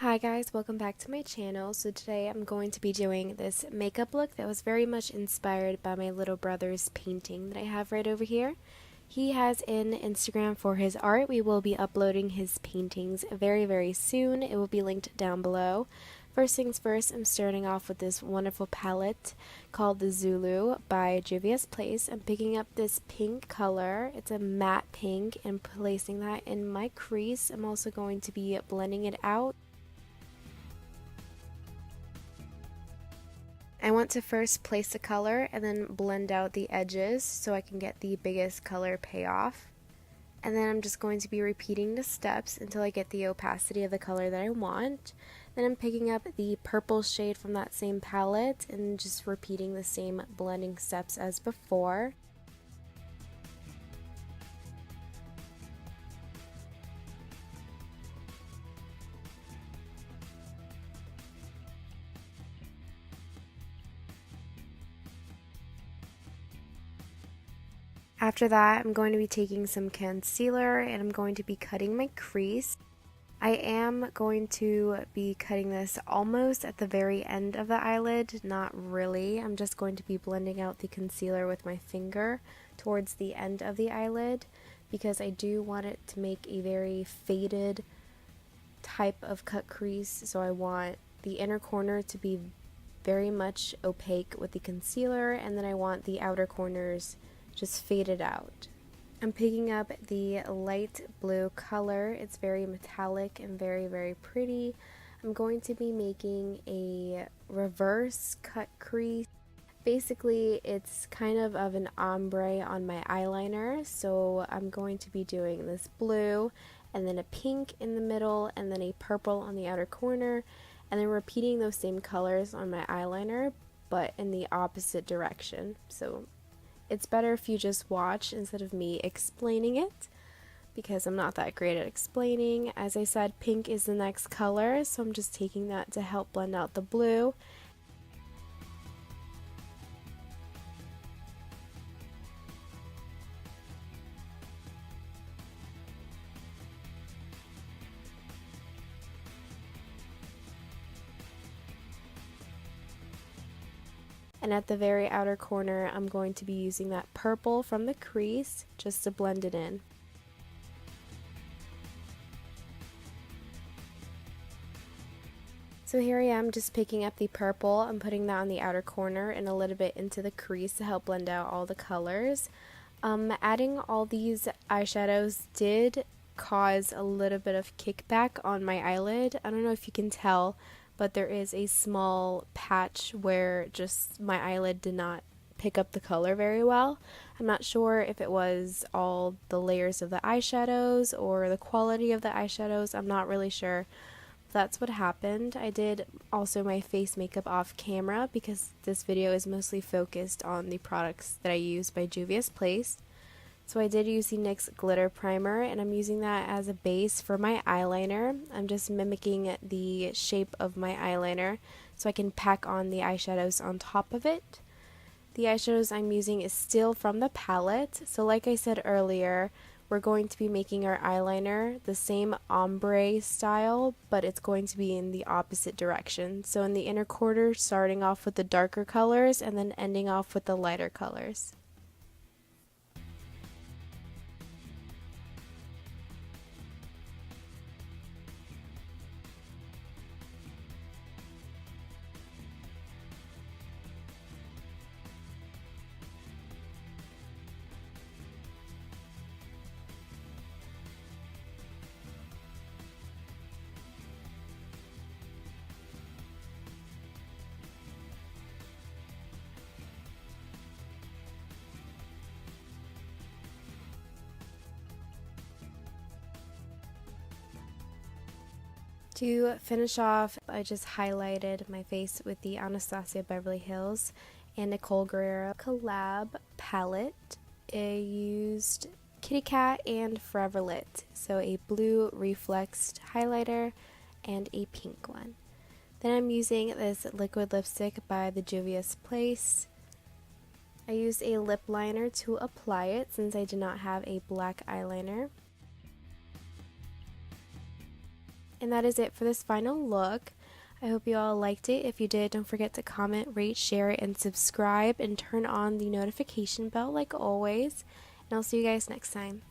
Hi guys, welcome back to my channel. So today I'm going to be doing this makeup look that was very much inspired by my little brother's painting that I have right over here. He has an Instagram for his art. We will be uploading his paintings very soon. It will be linked down below. First things first, I'm starting off with this wonderful palette called the Zulu by Juvia's Place. I'm picking up this pink color. It's a matte pink and placing that in my crease. I'm also going to be blending it out. I want to first place the color and then blend out the edges so I can get the biggest color payoff. And then I'm just going to be repeating the steps until I get the opacity of the color that I want. Then I'm picking up the purple shade from that same palette and just repeating the same blending steps as before. After that, I'm going to be taking some concealer and I'm going to be cutting my crease. I am going to be cutting this almost at the very end of the eyelid, not really. I'm just going to be blending out the concealer with my finger towards the end of the eyelid because I do want it to make a very faded type of cut crease. So I want the inner corner to be very much opaque with the concealer, and then I want the outer corners just faded out. I'm picking up the light blue color. It's very metallic and very pretty. I'm going to be making a reverse cut crease. Basically, it's kind of an ombre on my eyeliner, so I'm going to be doing this blue and then a pink in the middle and then a purple on the outer corner, and then repeating those same colors on my eyeliner but in the opposite direction. So it's better if you just watch instead of me explaining it because I'm not that great at explaining. As I said, pink is the next color, so I'm just taking that to help blend out the blue. And at the very outer corner, I'm going to be using that purple from the crease just to blend it in. So here I am just picking up the purple and putting that on the outer corner and a little bit into the crease to help blend out all the colors. Adding all these eyeshadows did cause a little bit of kickback on my eyelid. I don't know if you can tell, but there is a small patch where just my eyelid did not pick up the color very well. I'm not sure if it was all the layers of the eyeshadows or the quality of the eyeshadows. I'm not really sure. That's what happened. I did also my face makeup off camera because this video is mostly focused on the products that I use by Juvia's Place. So I did use the NYX glitter primer and I'm using that as a base for my eyeliner. I'm just mimicking the shape of my eyeliner so I can pack on the eyeshadows on top of it. The eyeshadows I'm using is still from the palette. So like I said earlier, we're going to be making our eyeliner the same ombre style, but it's going to be in the opposite direction. So in the inner quarter, starting off with the darker colors and then ending off with the lighter colors. To finish off, I just highlighted my face with the Anastasia Beverly Hills and Nicole Guerrero collab palette. I used Kitty Cat and Forever Lit, so a blue reflexed highlighter and a pink one. Then I'm using this liquid lipstick by the Juvia's Place. I used a lip liner to apply it since I did not have a black eyeliner. And that is it for this final look. I hope you all liked it. If you did, don't forget to comment, rate, share, and subscribe, and turn on the notification bell like always. And I'll see you guys next time.